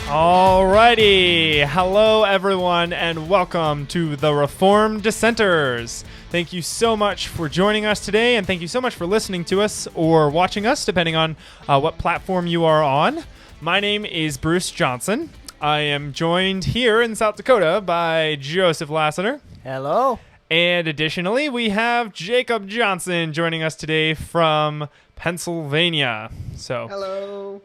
Alrighty, hello everyone and welcome to the Reformed Dissenters. Thank you so much for joining us today and thank you so much for listening to us or watching us depending on what platform you are on. My name is Bruce Johnson. I am joined here in South Dakota by Joseph Lassiter. Hello. And additionally, we have Jacob Johnson joining us today from Pennsylvania. Hello.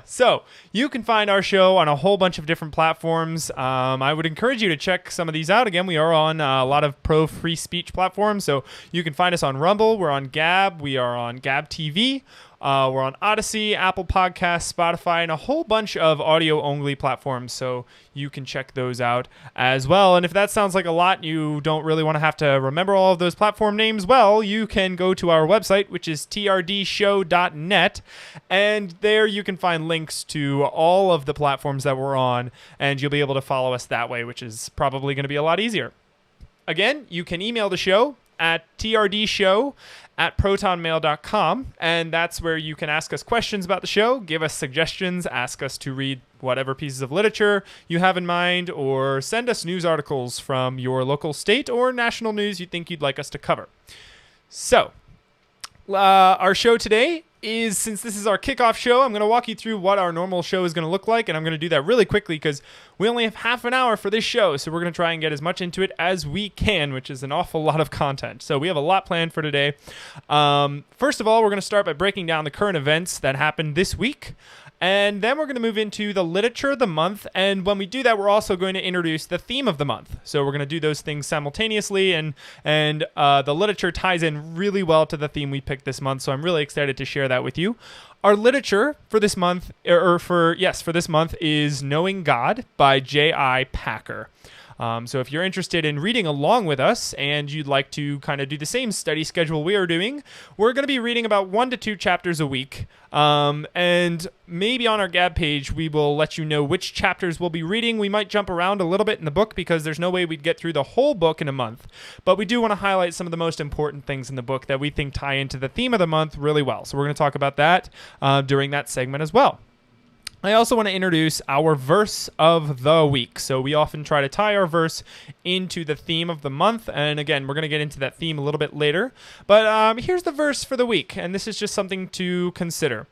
So you can find our show on a whole bunch of different platforms. I would encourage you to check some of these out. Again, we are on a lot of pro free speech platforms. So you can find us on Rumble. We're on Gab. We are on Gab TV. We're on Odyssey, Apple Podcasts, Spotify, and a whole bunch of audio-only platforms, so you can check those out as well. And if that sounds like a lot, you don't really want to have to remember all of those platform names, well, you can go to our website, which is trdshow.net, and there you can find links to all of the platforms that we're on, and you'll be able to follow us that way, which is probably going to be a lot easier. Again, you can email the show at trdshow@protonmail.com, and that's where you can ask us questions about the show, give us suggestions, ask us to read whatever pieces of literature you have in mind, or send us news articles from your local state or national news you think you'd like us to cover. So, our show today is, since this is our kickoff show, I'm going to walk you through what our normal show is going to look like, and I'm going to do that really quickly because we only have half an hour for this show, so we're going to try and get as much into it as we can, which is an awful lot of content. So we have a lot planned for today. First of all, we're going to start by breaking down the current events that happened this week, and then we're going to move into the literature of the month, and when we do that, we're also going to introduce the theme of the month. So we're going to do those things simultaneously, and the literature ties in really well to the theme we picked this month, so I'm really excited to share that with you. Our literature for this month, for this month, is Knowing God by J.I. Packer. So if you're interested in reading along with us and you'd like to kind of do the same study schedule we are doing, we're going to be reading about 1 to 2 chapters a week. And maybe on our Gab page, we will let you know which chapters we'll be reading. We might jump around a little bit in the book because there's no way we'd get through the whole book in a month. But we do want to highlight some of the most important things in the book that we think tie into the theme of the month really well. So we're going to talk about that during that segment as well. I also want to introduce our verse of the week. So we often try to tie our verse into the theme of the month. And again, we're going to get into that theme a little bit later. But here's the verse for the week. And this is just something to consider.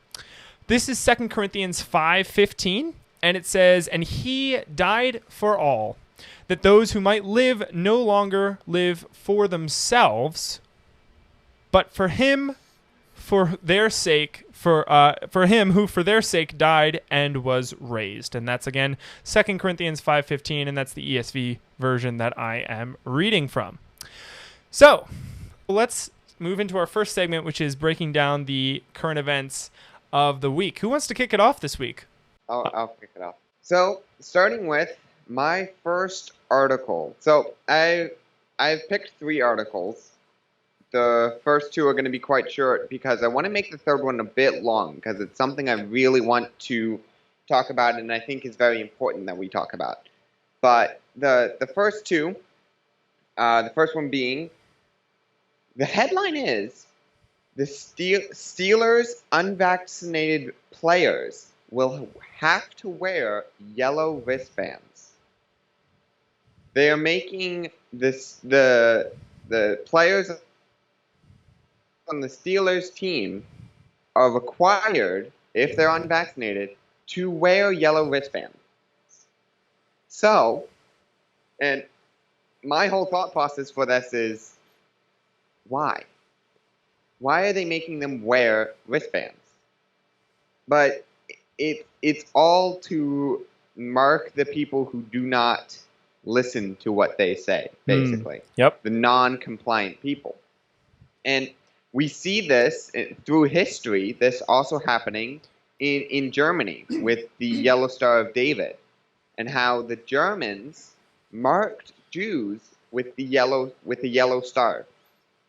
This is 2 Corinthians 5:15. And it says, "And he died for all, that those who might live no longer live for themselves, but for him, for their sake, for him who for their sake died and was raised." And that's, again, 2 Corinthians 5:15, and that's the ESV version that I am reading from. So let's move into our first segment, which is breaking down the current events of the week. Who wants to kick it off this week? I'll kick it off. So, starting with my first article. So, I've picked 3 articles. The first 2 are going to be quite short because I want to make the third one a bit long because it's something I really want to talk about and I think is very important that we talk about. But the first 2, the first one being, the headline is, the Steelers' unvaccinated players will have to wear yellow wristbands. They are making this the players on the Steelers team are required, if they're unvaccinated, to wear yellow wristbands. So, and my whole thought process for this is, why? Why are they making them wear wristbands? But it's all to mark the people who do not listen to what they say, basically. Yep. The non-compliant people. And we see this through history, this also happening in Germany with the Yellow Star of David, and how the Germans marked Jews with the yellow star.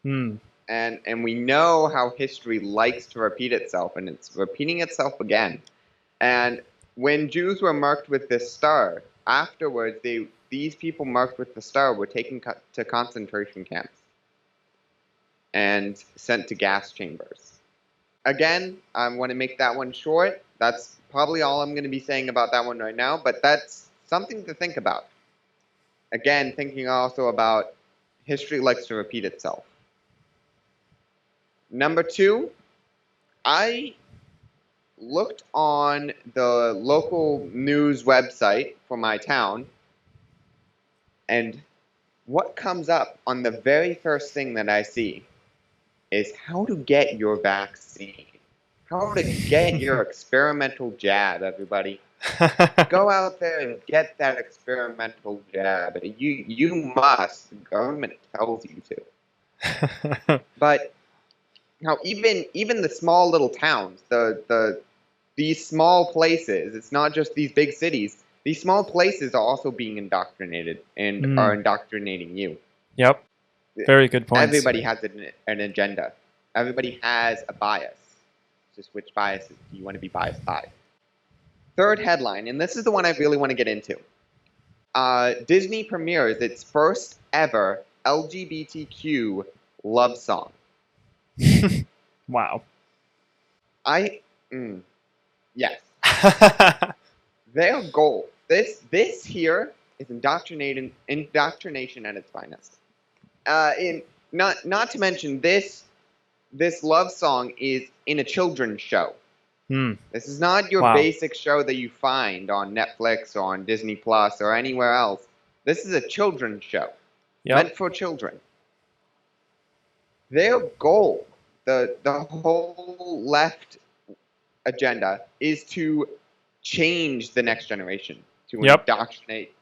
And we know how history likes to repeat itself, and it's repeating itself again. And when Jews were marked with this star, afterwards these people marked with the star were taken to concentration camps and sent to gas chambers. again, I want to make that one short. That's probably all I'm going to be saying about that one right now, but that's something to think about. Again, thinking also about history likes to repeat itself. Number two, I looked on the local news website for my town, and what comes up on the very first thing that I see is how to get your vaccine. How to get your experimental jab, everybody. Go out there and get that experimental jab. You must. The government tells you to. But even the small little towns, these small places, it's not just these big cities. These small places are also being indoctrinated and are indoctrinating you. Yep. Very good points. Everybody has an agenda. Everybody has a bias. Just which bias do you want to be biased by? Third headline, and this is the one I really want to get into. Disney premieres its first ever LGBTQ love song. Wow. Yes. Their goal. This here is indoctrination at its finest. Not to mention this love song is in a children's show. This is not your basic show that you find on Netflix or on Disney Plus or anywhere else. This is a children's show meant for children. Their goal, the whole left agenda, is to change the next generation, to indoctrinate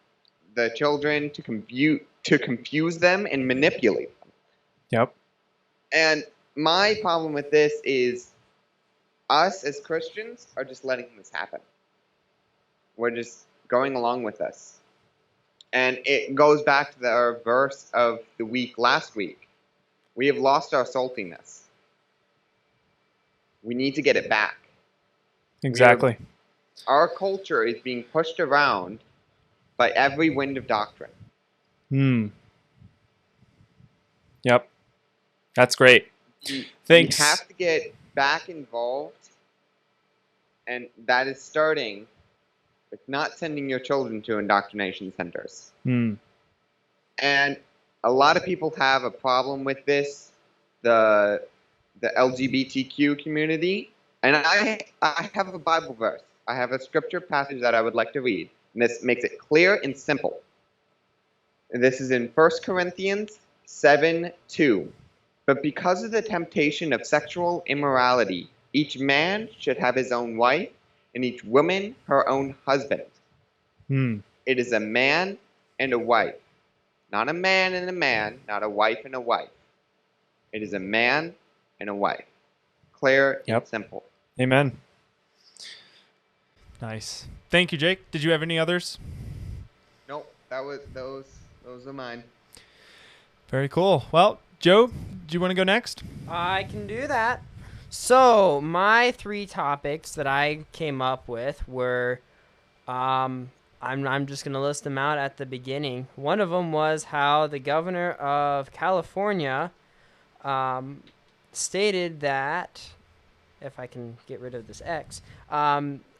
the children, to confuse them and manipulate them. Yep. And my problem with this is us as Christians are just letting this happen. We're just going along with this. And it goes back to our verse of the week last week. We have lost our saltiness. We need to get it back. Exactly. Our culture is being pushed around by every wind of doctrine. Yep. That's great. Thanks. We have to get back involved, and that is starting with not sending your children to indoctrination centers. And a lot of people have a problem with this, the LGBTQ community, and I have a Bible verse. I have a scripture passage that I would like to read, and this makes it clear and simple. And this is in 1 Corinthians 7:2. But because of the temptation of sexual immorality, each man should have his own wife, and each woman her own husband. It is a man and a wife. Not a man and a man, not a wife and a wife. It is a man and a wife. Clear and simple. Amen. Nice. Thank you, Jake. Did you have any others? Nope. Those are mine. Very cool. Well, Joe, do you want to go next? I can do that. So my 3 topics that I came up with were, I'm just going to list them out at the beginning. One of them was how the governor of California stated that, if I can get rid of this X,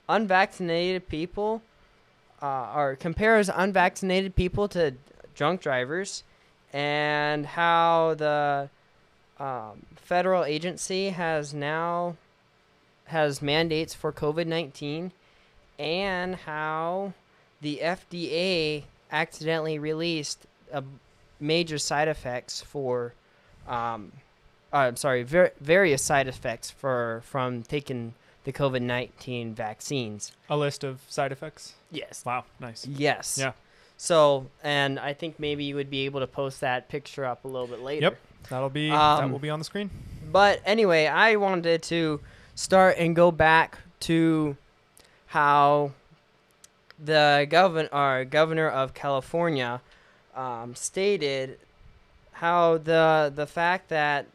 unvaccinated people, or compares unvaccinated people to drunk drivers, and how the federal agency has mandates for COVID-19, and how the FDA accidentally released major side effects for, various side effects from taking the COVID-19 vaccines. A list of side effects? Yes. Wow, nice. Yes. Yeah. So, and I think maybe you would be able to post that picture up a little bit later. Yep, that will be on the screen. But anyway, I wanted to start and go back to how the governor of California stated how the fact that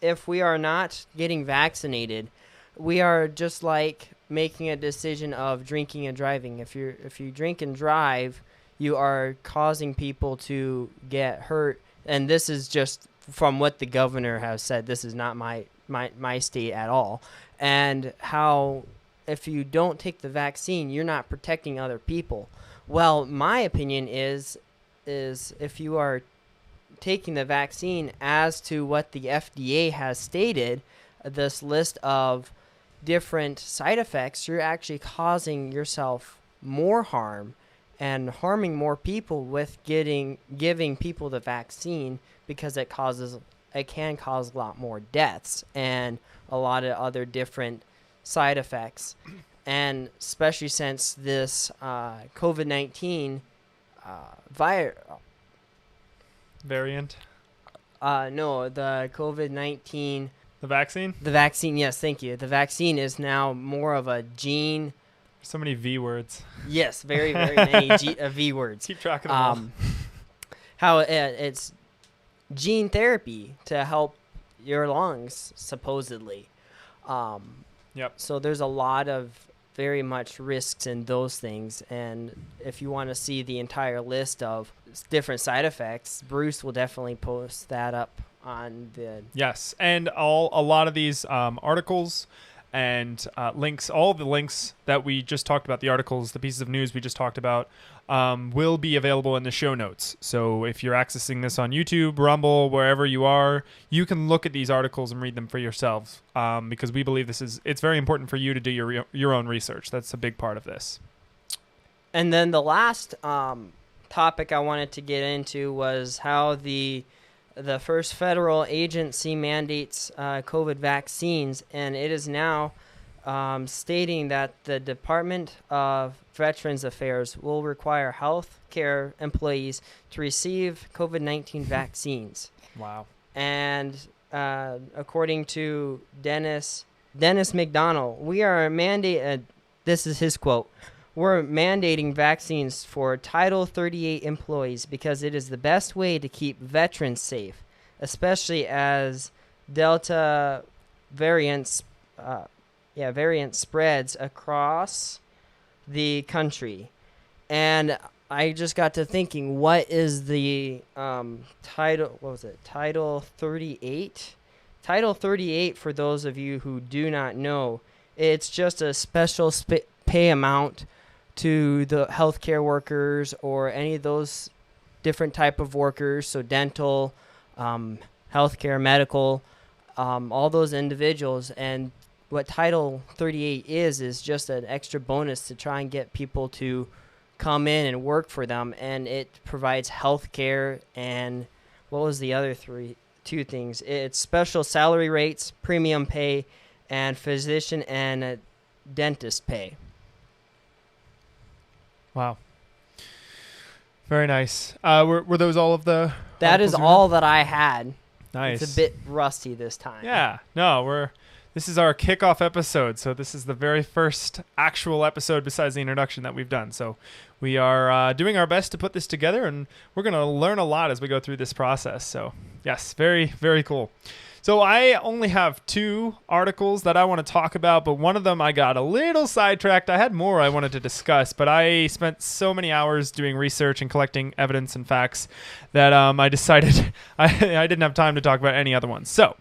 if we are not getting vaccinated, we are just like making a decision of drinking and driving. If you drink and drive, you are causing people to get hurt. And this is just from what the governor has said. This is not my my state at all, and how if you don't take the vaccine, you're not protecting other people. Well, my opinion is if you are taking the vaccine as to what the FDA has stated, this list of different side effects, you're actually causing yourself more harm and harming more people with giving people the vaccine, because it can cause a lot more deaths and a lot of other different side effects. And especially since this COVID-19 variant. No, the COVID-19. The vaccine? The vaccine, yes, thank you. The vaccine is now more of a gene. So many V words. Yes, very, very many V words. Keep track of them all. How it's gene therapy to help your lungs, supposedly. Yep. So there's a lot of very much risks in those things. And if you want to see the entire list of different side effects, Bruce will definitely post that up on the... Yes, and a lot of these articles and links, all the links that we just talked about, the articles, the pieces of news we just talked about, will be available in the show notes. So if you're accessing this on YouTube, Rumble, wherever you are, you can look at these articles and read them for yourselves, because we believe it's very important for you to do your own research. That's a big part of this. And then the last topic I wanted to get into was how the first federal agency mandates COVID vaccines, and it is now stating that the Department of Veterans Affairs will require health care employees to receive COVID-19 vaccines. Wow. And according to Dennis McDonald, this is his quote, "We're mandating vaccines for Title 38 employees because it is the best way to keep veterans safe, especially as Delta variant spreads across the country." And I just got to thinking, what is the title? What was it? Title 38. Title 38, for those of you who do not know, it's just a special pay amount to the healthcare workers or any of those different type of workers, so dental, healthcare, medical, all those individuals. And what Title 38 is just an extra bonus to try and get people to come in and work for them, and it provides healthcare and what was the other two things? It's special salary rates, premium pay, and physician and dentist pay. Wow. Very nice. Were those all of the... That is all that I had. Nice. It's a bit rusty this time. Yeah. No, this is our kickoff episode, so this is the very first actual episode besides the introduction that we've done. So we are doing our best to put this together, and we're going to learn a lot as we go through this process. So yes, very, very cool. So I only have 2 articles that I want to talk about, but one of them I got a little sidetracked. I had more I wanted to discuss, but I spent so many hours doing research and collecting evidence and facts that I decided I didn't have time to talk about any other ones. So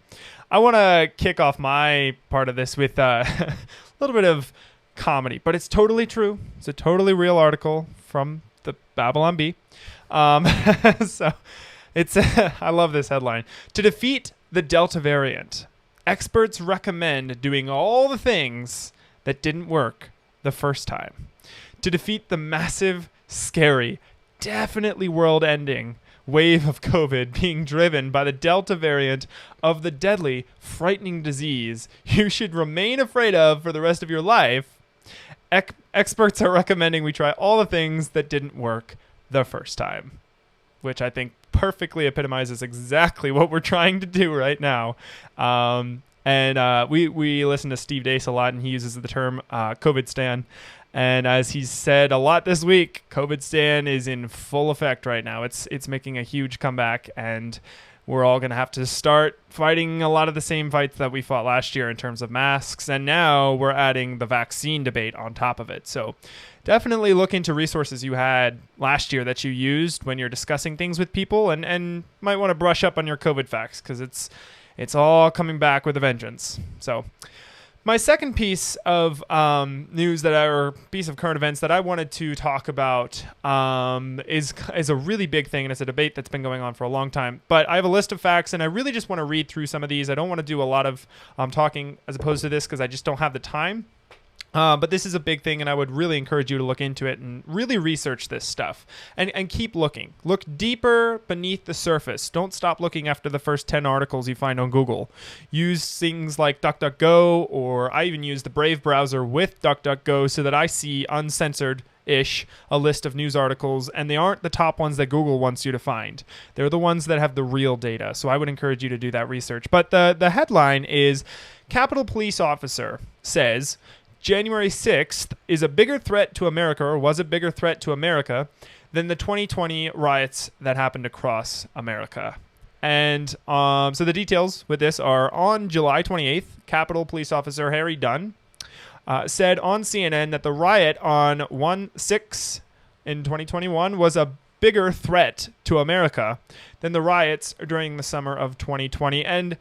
I want to kick off my part of this with a little bit of comedy, but it's totally true. It's a totally real article from the Babylon Bee. So it's I love this headline. To defeat the Delta variant, experts recommend doing all the things that didn't work the first time. To defeat the massive, scary, definitely world-ending wave of COVID being driven by the Delta variant of the deadly, frightening disease you should remain afraid of for the rest of your life, experts are recommending we try all the things that didn't work the first time, which I think perfectly epitomizes exactly what we're trying to do right now. We listen to Steve Deace a lot, and he uses the term COVID stan. And as he's said a lot this week, COVID stan is in full effect right now. It's making a huge comeback, and we're all going to have to start fighting a lot of the same fights that we fought last year in terms of masks. And now we're adding the vaccine debate on top of it. So definitely look into resources you had last year that you used when you're discussing things with people, and might want to brush up on your COVID facts, because It's all coming back with a vengeance. So my second piece of news or piece of current events that I wanted to talk about is a really big thing, and it's a debate that's been going on for a long time. But I have a list of facts, and I really just want to read through some of these. I don't want to do a lot of talking as opposed to this because I just don't have the time. But this is a big thing, and I would really encourage you to look into it and really research this stuff and keep looking. Look deeper beneath the surface. Don't stop looking after the first 10 articles you find on Google. Use things like DuckDuckGo, or I even use the Brave browser with DuckDuckGo so that I see uncensored-ish a list of news articles, and they aren't the top ones that Google wants you to find. They're the ones that have the real data, so I would encourage you to do that research. But the headline is, Capitol Police Officer says January 6th is a bigger threat to America, or was a bigger threat to America, than the 2020 riots that happened across America. And so the details with this are, on July 28th, Capitol Police Officer Harry Dunn said on CNN that the riot on 1/6 in 2021 was a bigger threat to America than the riots during the summer of 2020. And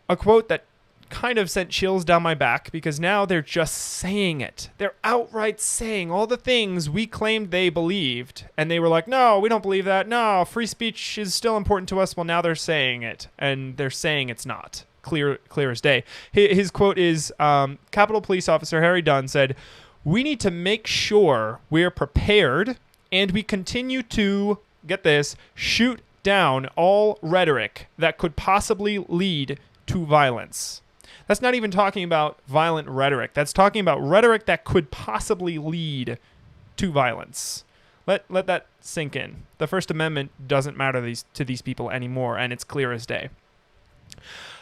a quote that kind of sent chills down my back, because now they're just saying it. They're outright saying all the things we claimed they believed, and they were like, no, we don't believe that. No, free speech is still important to us. Well, now they're saying it, and they're saying it's not. Clear as day. His quote is, Capitol Police Officer Harry Dunn said, "We need to make sure we're prepared, and we continue to, get this, shoot down all rhetoric that could possibly lead to violence." That's not even talking about violent rhetoric. That's talking about rhetoric that could possibly lead to violence. Let that sink in. The First Amendment doesn't matter to these people anymore, and it's clear as day.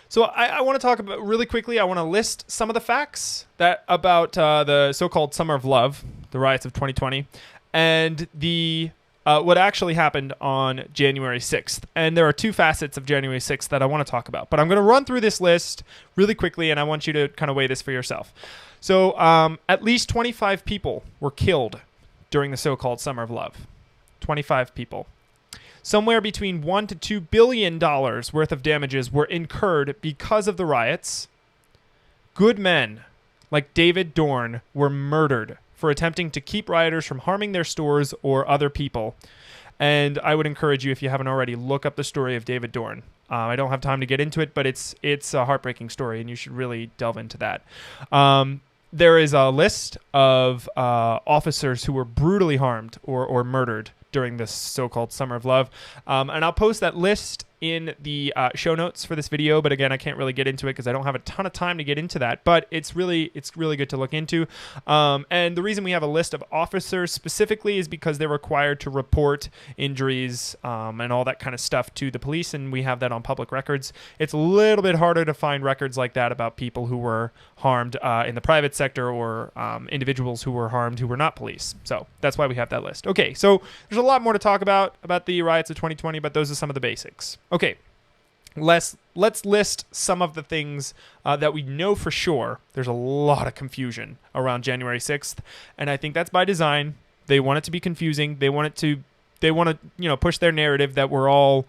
So I want to talk about, really quickly, I want to list some of the facts about the so-called Summer of Love, the riots of 2020, and the what actually happened on January 6th. And there are two facets of January 6th that I want to talk about. But I'm going to run through this list really quickly, and I want you to kind of weigh this for yourself. So at least 25 people were killed during the so-called Summer of Love. 25 people. Somewhere between $1 to $2 billion worth of damages were incurred because of the riots. Good men like David Dorn were murdered for attempting to keep rioters from harming their stores or other people. And I would encourage you, if you haven't already, look up the story of David Dorn. I don't have time to get into it, but it's a heartbreaking story, and you should really delve into that. There is a list of officers who were brutally harmed or murdered during this so-called Summer of Love. And I'll post that list in the show notes for this video, but again, I can't really get into it because I don't have a ton of time to get into that, but it's really good to look into. And the reason we have a list of officers specifically is because they're required to report injuries and all that kind of stuff to the police, and we have that on public records. It's a little bit harder to find records like that about people who were harmed in the private sector, or individuals who were harmed who were not police. So that's why we have that list. Okay, so there's a lot more to talk about the riots of 2020, but those are some of the basics. Okay, let's list some of the things that we know for sure. There's a lot of confusion around January 6th, and I think that's by design. They want it to be confusing. They want to push their narrative that we're all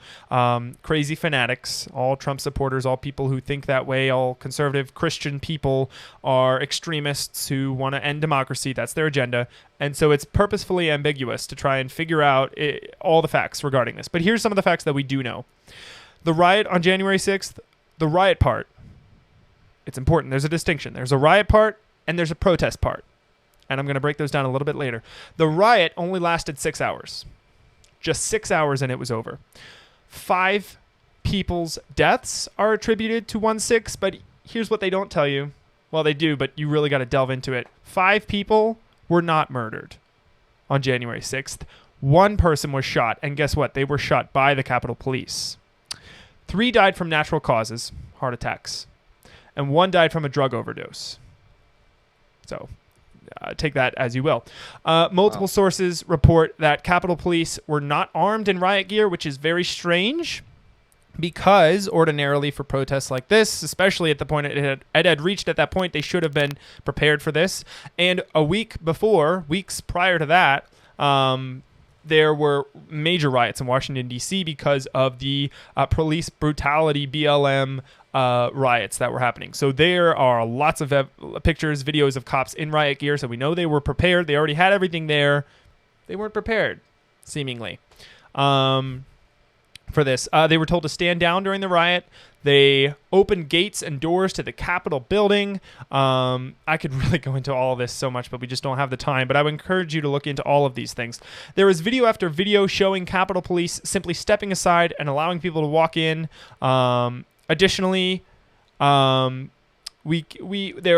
crazy fanatics, all Trump supporters, all people who think that way, all conservative Christian people are extremists who want to end democracy. That's their agenda. And so it's purposefully ambiguous to try and figure out all the facts regarding this. But here's some of the facts that we do know. The riot on January 6th, the riot part, it's important. There's a distinction. There's a riot part and there's a protest part. And I'm going to break those down a little bit later. The riot only lasted 6 hours. Just 6 hours and it was over. 5 people's deaths are attributed to 1/6, but here's what they don't tell you. Well, they do, but you really got to delve into it. 5 people were not murdered on January 6th. 1 person was shot, and guess what? They were shot by the Capitol Police. 3 died from natural causes, heart attacks, and 1 died from a drug overdose. So take that as you will. Multiple sources report that Capitol Police were not armed in riot gear, which is very strange, because ordinarily for protests like this, especially at the point it had reached at that point, they should have been prepared for this. And weeks prior to that, there were major riots in Washington, D.C. because of the police brutality BLM riots that were happening. So there are lots of pictures, videos of cops in riot gear. So we know they were prepared. They already had everything there. They weren't prepared, seemingly, for this. They were told to stand down during the riot. They opened gates and doors to the Capitol building. I could really go into all of this so much, but we just don't have the time. But I would encourage you to look into all of these things. There is video after video showing Capitol Police simply stepping aside and allowing people to walk in. Additionally, there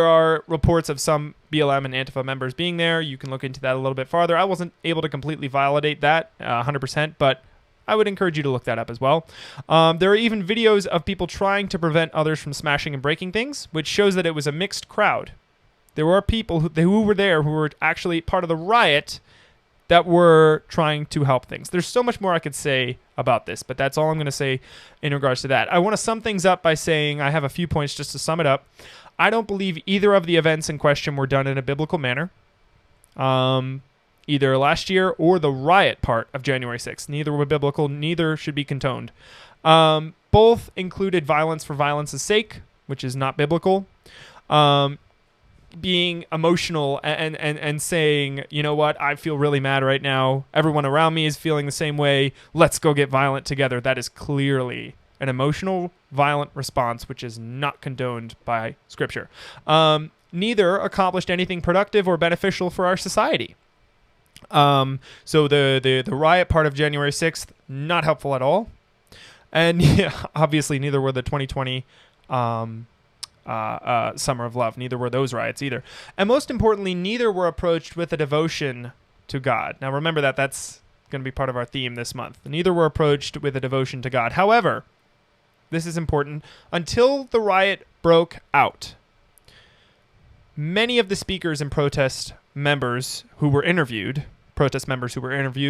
are reports of some BLM and Antifa members being there. You can look into that a little bit farther. I wasn't able to completely validate that 100%, but I would encourage you to look that up as well. There are even videos of people trying to prevent others from smashing and breaking things, which shows that it was a mixed crowd. There were people who were there who were actually part of the riot that were trying to help things. There's so much more I could say about this, but that's all I'm going to say in regards to that. I want to sum things up by saying I have a few points just to sum it up. I don't believe either of the events in question were done in a biblical manner. Either last year or the riot part of January 6th. Neither were biblical. Neither should be condoned. Both included violence for violence's sake, which is not biblical. Being emotional and saying, you know what, I feel really mad right now. Everyone around me is feeling the same way. Let's go get violent together. That is clearly an emotional, violent response, which is not condoned by Scripture. Neither accomplished anything productive or beneficial for our society. So the riot part of January 6th, not helpful at all. And yeah, obviously neither were the 2020 Summer of Love. Neither were those riots either. And most importantly, neither were approached with a devotion to God. Now remember that's going to be part of our theme this month. Neither were approached with a devotion to God. However, this is important. Until the riot broke out, many of the speakers and protest members who were interviewed,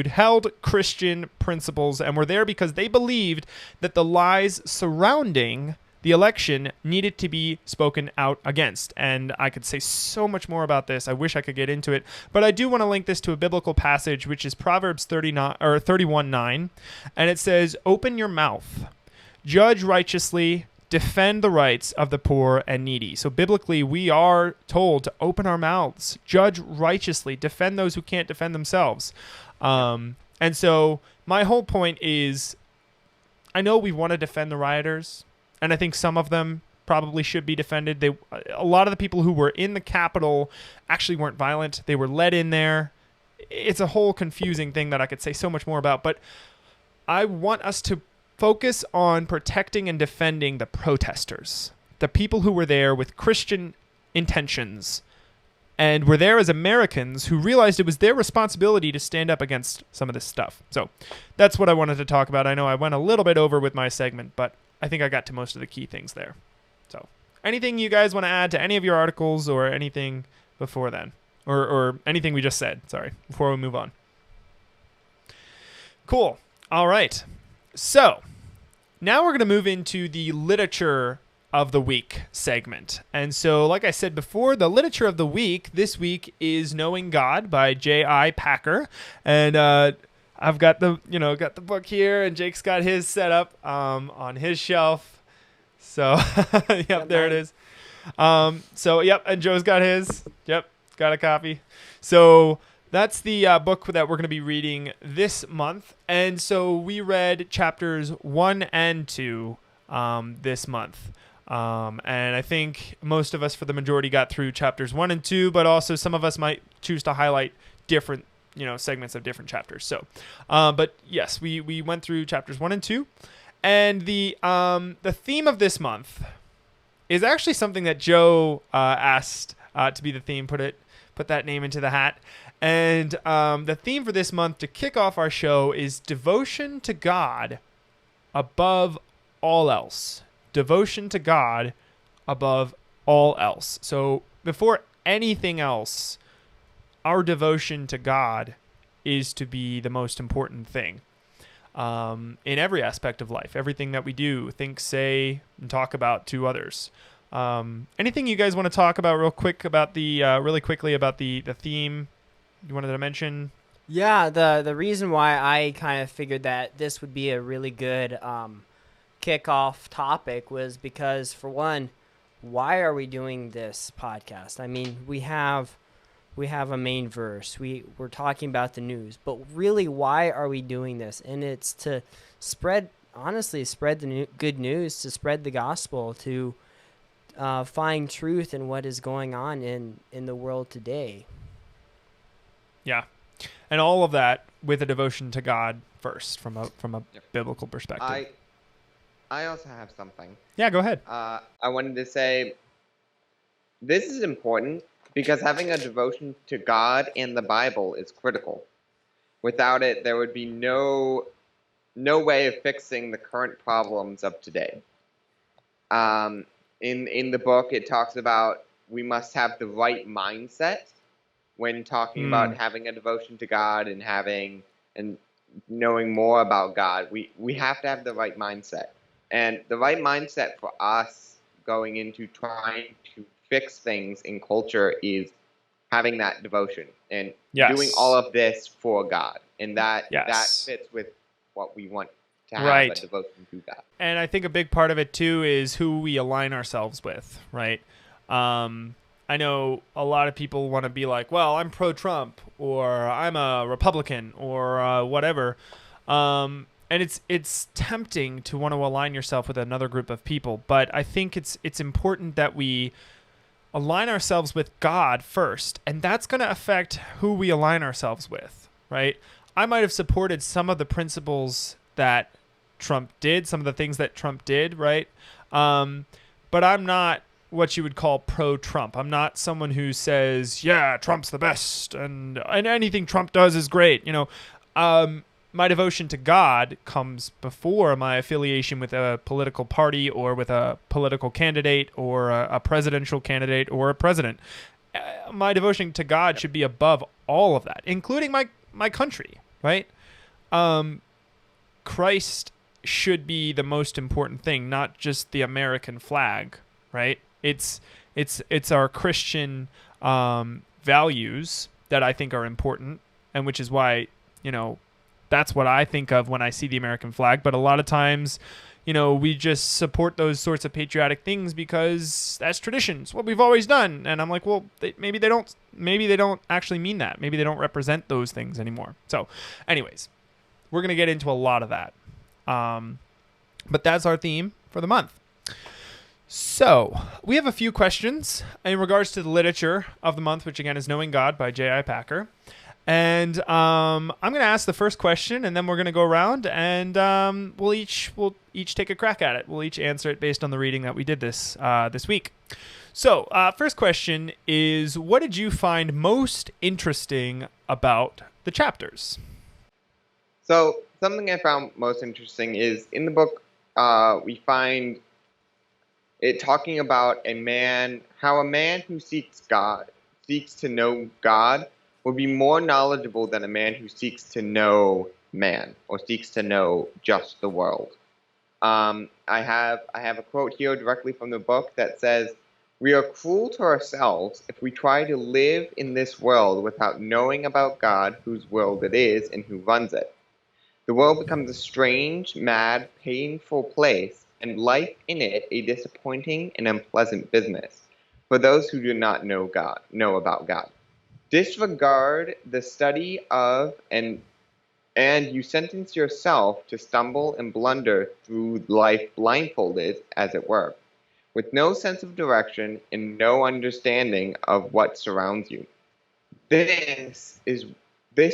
held Christian principles and were there because they believed that the lies surrounding the election needed to be spoken out against. And I could say so much more about this. I wish I could get into it, but I do want to link this to a biblical passage, which is Proverbs 31:9, and it says, "Open your mouth, judge righteously, defend the rights of the poor and needy." So biblically, we are told to open our mouths, judge righteously, defend those who can't defend themselves. And so my whole point is, I know we want to defend the rioters, and I think some of them probably should be defended. A lot of the people who were in the Capitol actually weren't violent. They were led in there. It's a whole confusing thing that I could say so much more about, but I want us to focus on protecting and defending the protesters, the people who were there with Christian intentions and were there as Americans who realized it was their responsibility to stand up against some of this stuff. So that's what I wanted to talk about. I know I went a little bit over with my segment, but I think I got to most of the key things there. So anything you guys want to add to any of your articles or anything before then, or anything we just said, before we move on. Cool. All right. So now we're going to move into the literature of the week segment. And so, like I said before, the literature of the week this week is Knowing God by J.I. Packer. And I've got the book here, and Jake's got his set up on his shelf. So, yep, there it is. And Joe's got his. Yep, got a copy. So that's the book that we're going to be reading this month. And so we read chapters 1 and 2 this month. And I think most of us, for the majority, got through chapters 1 and 2, but also some of us might choose to highlight different segments of different chapters. So, but yes, we went through chapters 1 and 2. And the theme of this month is actually something that Joe asked to be the theme, put that name into the hat. And the theme for this month to kick off our show is devotion to God above all else. Devotion to God above all else. So before anything else, our devotion to God is to be the most important thing in every aspect of life. Everything that we do, think, say, and talk about to others. Anything you guys want to talk about really quickly about the theme you wanted to mention? Yeah, the reason why I kind of figured that this would be a really good kickoff topic was because, for one, why are we doing this podcast? I mean, we have a main verse. We're talking about the news, but really, why are we doing this? And it's to spread the good news, to spread the gospel, to find truth in what is going on in the world today. Yeah. And all of that with a devotion to God first, from a Yep. biblical perspective. I also have something. Yeah, go ahead. I wanted to say this is important because having a devotion to God and the Bible is critical. Without it, there would be no way of fixing the current problems of today. In the book, it talks about we must have the right mindset when talking about having a devotion to God and knowing more about God. We have to have the right mindset. And the right mindset for us going into trying to fix things in culture is having that devotion and doing all of this for God. And that fits with what we want to have a devotion to God. And I think a big part of it too is who we align ourselves with, right? I know a lot of people want to be like, well, I'm pro-Trump, or I'm a Republican, or whatever. And it's tempting to want to align yourself with another group of people, but I think it's important that we align ourselves with God first, and that's going to affect who we align ourselves with, right? I might have supported some of the principles that Trump did, some of the things that Trump did, right? But I'm not what you would call pro-Trump. I'm not someone who says, yeah, Trump's the best, and anything Trump does is great. My devotion to God comes before my affiliation with a political party or with a political candidate or a presidential candidate or a president. My devotion to God should be above all of that, including my country, right? Christ should be the most important thing, not just the American flag, right? It's our Christian values that I think are important, and which is why, that's what I think of when I see the American flag. But a lot of times, we just support those sorts of patriotic things because that's tradition. It's what we've always done. And I'm like, well, maybe they don't actually mean that. Maybe they don't represent those things anymore. So anyways, we're going to get into a lot of that. But that's our theme for the month. So we have a few questions in regards to the literature of the month, which again is Knowing God by J.I. Packer. And I'm going to ask the first question, and then we're going to go around, and we'll each take a crack at it. We'll each answer it based on the reading that we did this week. So first question is, what did you find most interesting about the chapters? So something I found most interesting is in the book we find it talking about how a man who seeks to know God, will be more knowledgeable than a man who seeks to know man or seeks to know just the world. I have a quote here directly from the book that says, "We are cruel to ourselves if we try to live in this world without knowing about God, whose world it is and who runs it. The world becomes a strange, mad, painful place, and life in it a disappointing and unpleasant business for those who do not know about God. Disregard the study of and you sentence yourself to stumble and blunder through life blindfolded, as it were, with no sense of direction and no understanding of what surrounds you. This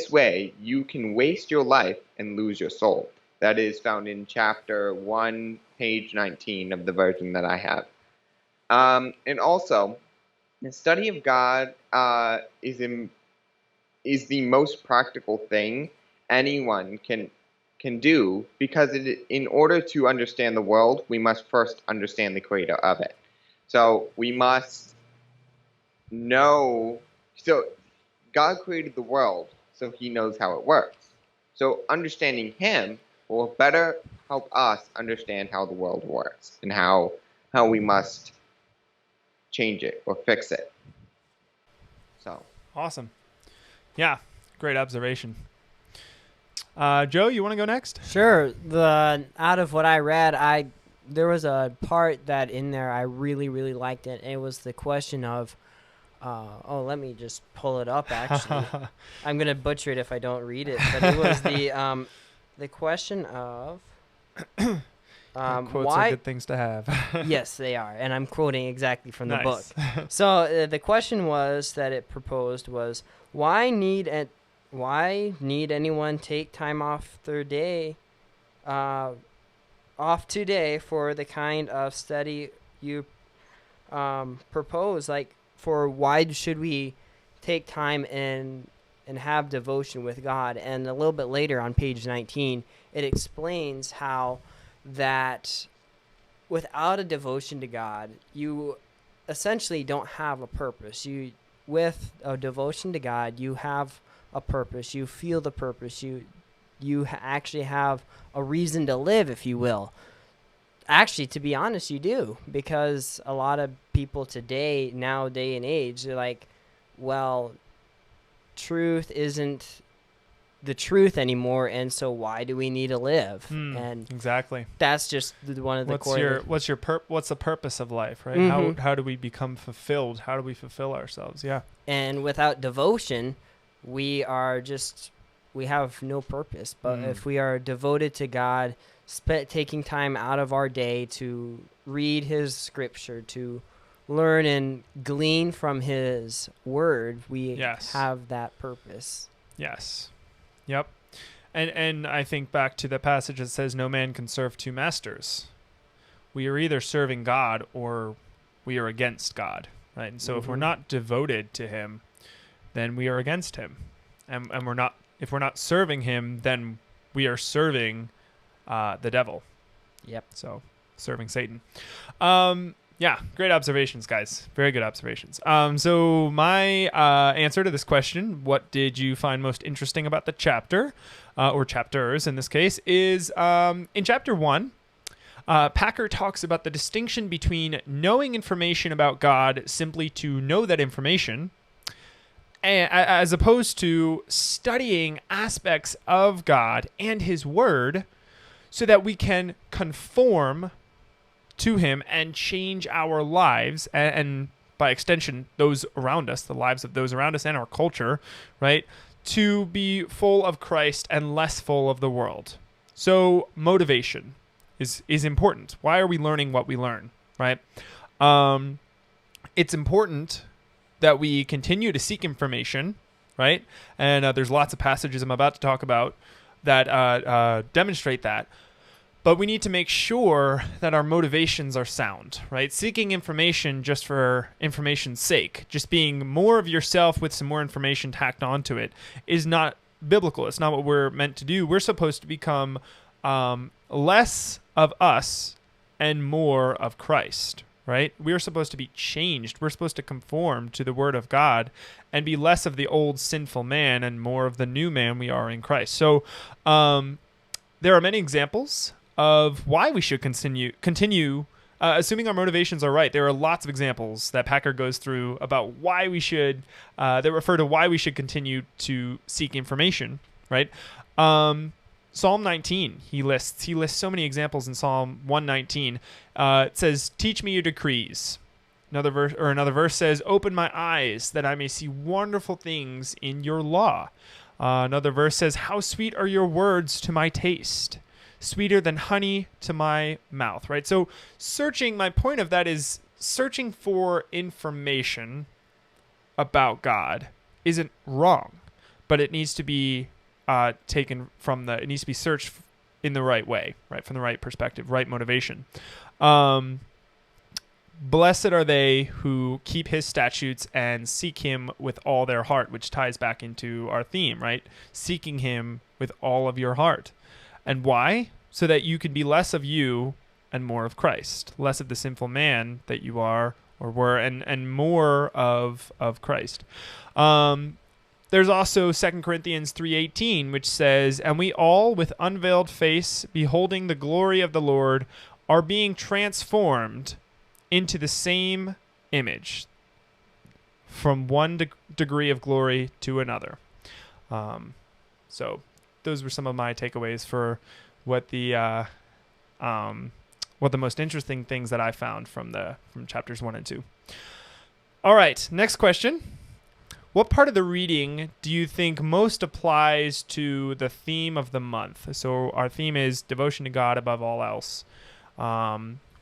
way you can waste your life and lose your soul." That is found in chapter 1, page 19 of the version that I have. And also, the study of God is the most practical thing anyone can do, because in order to understand the world, we must first understand the creator of it. So we must know. So God created the world, so he knows how it works. So understanding him will better help us understand how the world works and how we must change it or fix it. So Awesome. Yeah, Great observation. Joe, you want to go next? Sure. Out of what I read, there was a part that in there I really, really liked it. It was the question of, let me just pull it up. Actually, I'm gonna butcher it if I don't read it. But it was the question of, Quotes why? are good things to have. Yes, they are, and I'm quoting exactly from the book. Nice. So the question was that it proposed was, why need anyone take time off their day, off today for the kind of study you propose? Like, for why should we take time and have devotion with God? And a little bit later on page 19, it explains how that without a devotion to God, you essentially don't have a purpose. With a devotion to God, you have a purpose. You feel the purpose. You actually have a reason to live, if you will. Actually, to be honest, you do, because a lot of people today, now day and age, they're like, well, truth isn't the truth anymore, and so why do we need to live? And exactly. that's just one of the what's the purpose of life, right? Mhm. How do we become fulfilled? How do we fulfill ourselves? Yeah. And without devotion, we have no purpose. But if we are devoted to God, taking time out of our day to read his scripture, to learn and glean from his word, we Yes. have that purpose. Yes. Yep. And I think back to the passage that says no man can serve two masters. We are either serving God or we are against God, right? And so if we're not devoted to him, then we are against him. And if we're not serving him, then we are serving the devil. Yep. So serving Satan. Yeah, great observations, guys. Very good observations. So my answer to this question, what did you find most interesting about the chapter, or chapters in this case, is in chapter 1, Packer talks about the distinction between knowing information about God simply to know that information, as opposed to studying aspects of God and his word so that we can conform to him and change our lives and by extension those around us, the lives of those around us and our culture, right, to be full of Christ and less full of the world. So motivation is important. Why are we learning what we learn, right? It's important that we continue to seek information, right? And there's lots of passages I'm about to talk about that demonstrate that. But we need to make sure that our motivations are sound, right? Seeking information just for information's sake, just being more of yourself with some more information tacked onto it, is not biblical. It's not what we're meant to do. We're supposed to become less of us and more of Christ, right? We're supposed to be changed. We're supposed to conform to the Word of God and be less of the old sinful man and more of the new man we are in Christ. So there are many examples of why we should continue assuming our motivations are right. There are lots of examples that Packer goes through about why we should, that refer to why we should continue to seek information, right? Psalm 19, he lists so many examples in Psalm 119. It says, "Teach me your decrees." Another verse says, "Open my eyes that I may see wonderful things in your law." Another verse says, "How sweet are your words to my taste, sweeter than honey to my mouth," right? So my point of that is searching for information about God isn't wrong, but it needs to be it needs to be searched in the right way, right? From the right perspective, right motivation. Blessed are they who keep his statutes and seek him with all their heart, which ties back into our theme, right? Seeking him with all of your heart. And why? So that you can be less of you and more of Christ, less of the sinful man that you are or were, and more of Christ. There's also 2 Corinthians 3:18, which says, "And we all, with unveiled face, beholding the glory of the Lord, are being transformed into the same image, from one degree of glory to another." So those were some of my takeaways for what the most interesting things that I found from chapters 1 and 2. All right, next question. What part of the reading do you think most applies to the theme of the month? So our theme is devotion to God above all else.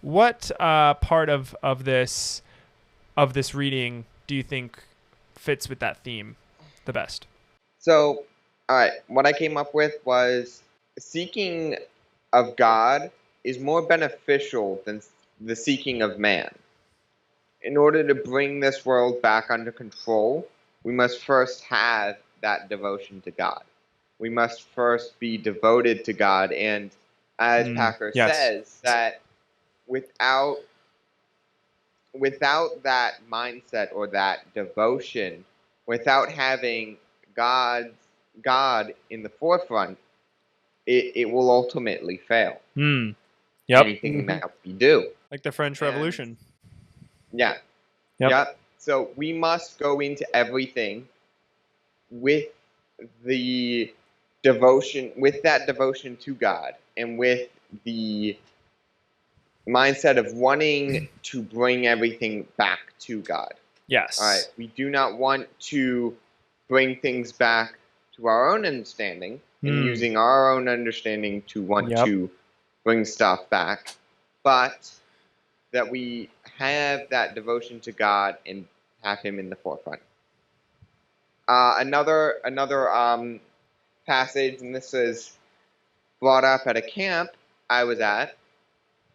What part of this reading do you think fits with that theme the best? So, all right, what I came up with was seeking of God is more beneficial than the seeking of man. In order to bring this world back under control, we must first have that devotion to God. We must first be devoted to God. And as Packer says, that without that mindset or that devotion, without having God in the forefront, it will ultimately fail. Yep. Anything that we do. Like the French Revolution. Yeah. Yep. So we must go into everything with the devotion, with that devotion to God, and with the mindset of wanting to bring everything back to God. Yes. All right. We do not want to bring things back to our own understanding and using our own understanding to want to bring stuff back, but that we have that devotion to God and have Him in the forefront. Another passage, and this was brought up at a camp I was at,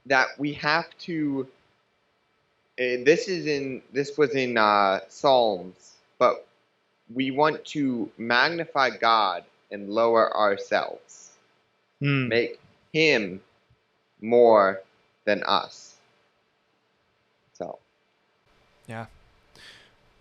that we have to. This was in Psalms, but we want to magnify God and lower ourselves, make Him more than us. So. Yeah.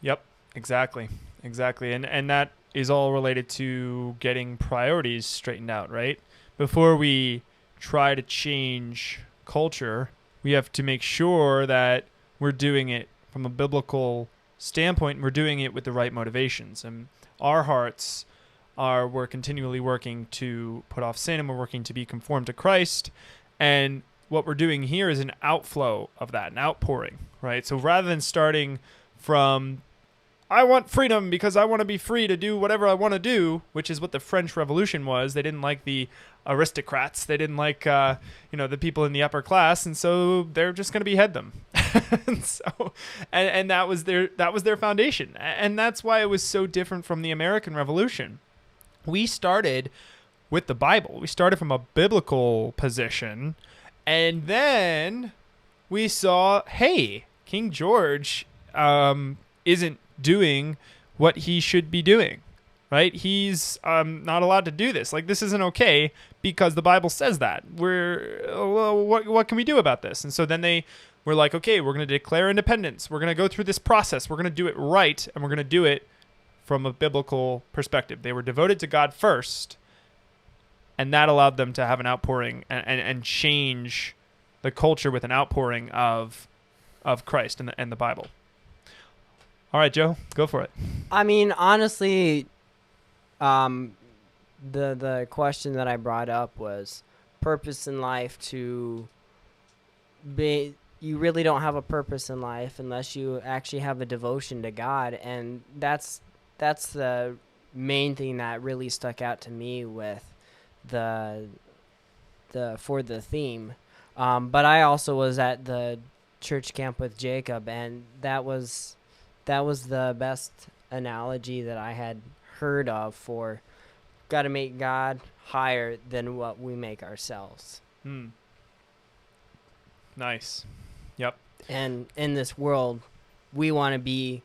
Yep. Exactly. And that is all related to getting priorities straightened out, right? Before we try to change culture, we have to make sure that we're doing it from a biblical standpoint. We're doing it with the right motivations, and our hearts we're continually working to put off sin, and we're working to be conformed to Christ. And what we're doing here is an outflow of that, an outpouring, right? So rather than starting from, I want freedom because I want to be free to do whatever I want to do, which is what the French Revolution was. They didn't like the aristocrats. They didn't like, the people in the upper class. And so they're just going to behead them. and that was their foundation. And that's why it was so different from the American Revolution. We started with the Bible. We started from a biblical position. And then we saw, hey, King George isn't doing what he should be doing, right? He's not allowed to do this. Like, this isn't okay because the Bible says that. What can we do about this? And so then they were like, okay, we're going to declare independence. We're going to go through this process. We're going to do it right, and we're going to do it from a biblical perspective. They were devoted to God first, and that allowed them to have an outpouring and change the culture with an outpouring of Christ and the Bible. All right, Joe, go for it. I mean, honestly, the question that I brought up was purpose in life. You really don't have a purpose in life unless you actually have a devotion to God, and that's the main thing that really stuck out to me with the theme. But I also was at the church camp with Jacob, and that was the best analogy that I had heard of for got to make God higher than what we make ourselves. Nice. Yep. And in this world, we want to be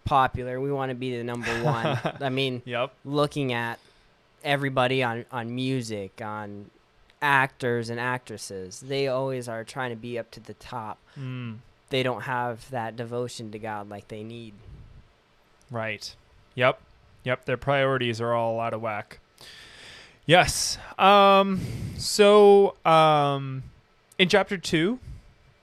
popular. We want to be the number one. I mean, looking at everybody on music, on actors and actresses, they always are trying to be up to the top. They don't have that devotion to God like they need. Right. Yep. Their priorities are all out of whack. Yes. So in chapter 2,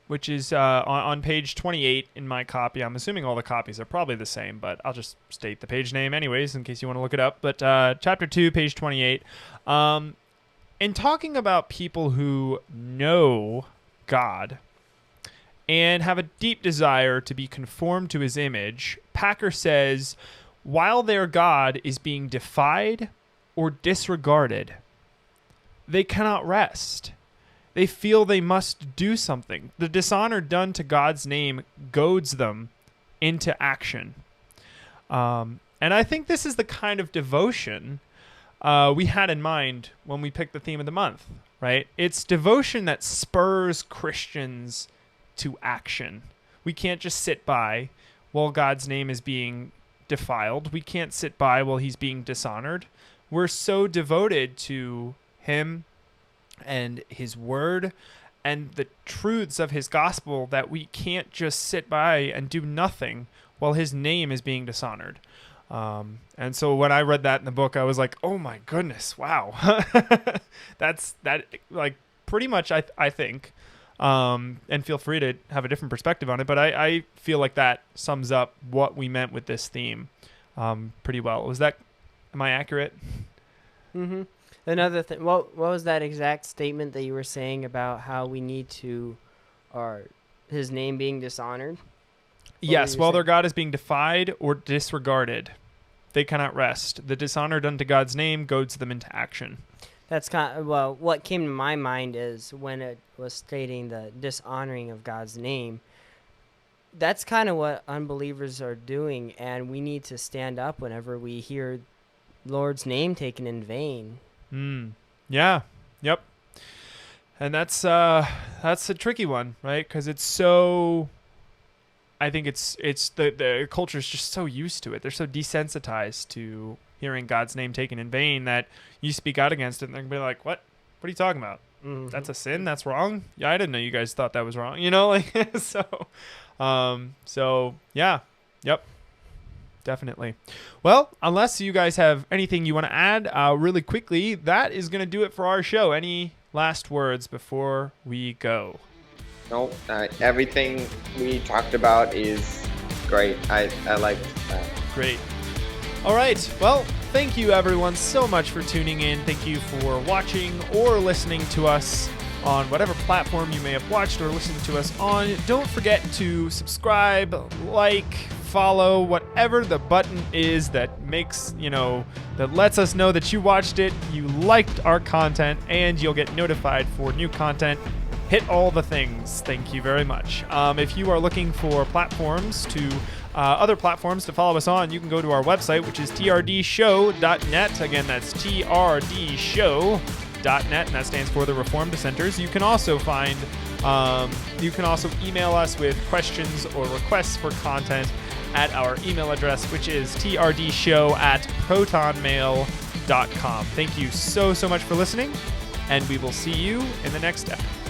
which is on page 28 in my copy. I'm assuming all the copies are probably the same, but I'll just state the page name anyways in case you want to look it up. But chapter 2, page 28. In talking about people who know God and have a deep desire to be conformed to his image, Packer says, while their God is being defied or disregarded, they cannot rest. They feel they must do something. The dishonor done to God's name goads them into action. And I think this is the kind of devotion we had in mind when we picked the theme of the month, right? It's devotion that spurs Christians to action. We can't just sit by while God's name is being defiled. We can't sit by while he's being dishonored. We're so devoted to him and his word and the truths of his gospel that we can't just sit by and do nothing while his name is being dishonored. And so when I read that in the book, I was like, oh my goodness, wow. That's like pretty much, I think, and feel free to have a different perspective on it, but I feel like that sums up what we meant with this theme pretty well. Am I accurate? Mm-hmm. Another thing, what was that exact statement that you were saying about how we need to, his name being dishonored? Yes, while their God is being defied or disregarded, they cannot rest. The dishonor done to God's name goads them into action. That's what came to my mind is when it was stating the dishonoring of God's name. That's kind of what unbelievers are doing, and we need to stand up whenever we hear Lord's name taken in vain. Yeah. Yep. And that's a tricky one, right? Because it's so. I think it's the culture is just so used to it. They're so desensitized to hearing God's name taken in vain that you speak out against it, and they're gonna be like, "What? What are you talking about? Mm-hmm. That's a sin. That's wrong. Yeah, I didn't know you guys thought that was wrong. You know, like so yeah, yep." Definitely. Well, unless you guys have anything you want to add really quickly, that is going to do it for our show. Any last words before we go? No, everything we talked about is great. I liked that. Great. All right. Well, thank you everyone so much for tuning in. Thank you for watching or listening to us on whatever platform you may have watched or listened to us on. Don't forget to subscribe, like, follow, whatever the button is that makes, that lets us know that you watched it, you liked our content, and you'll get notified for new content. Hit all the things. Thank you very much. If you are looking for other platforms to follow us on, you can go to our website, which is trdshow.net. Again, that's trdshow.net, and that stands for the Reformed Dissenters. You can also email us with questions or requests for content at our email address, which is trdshow@protonmail.com. Thank you so much for listening, and we will see you in the next episode.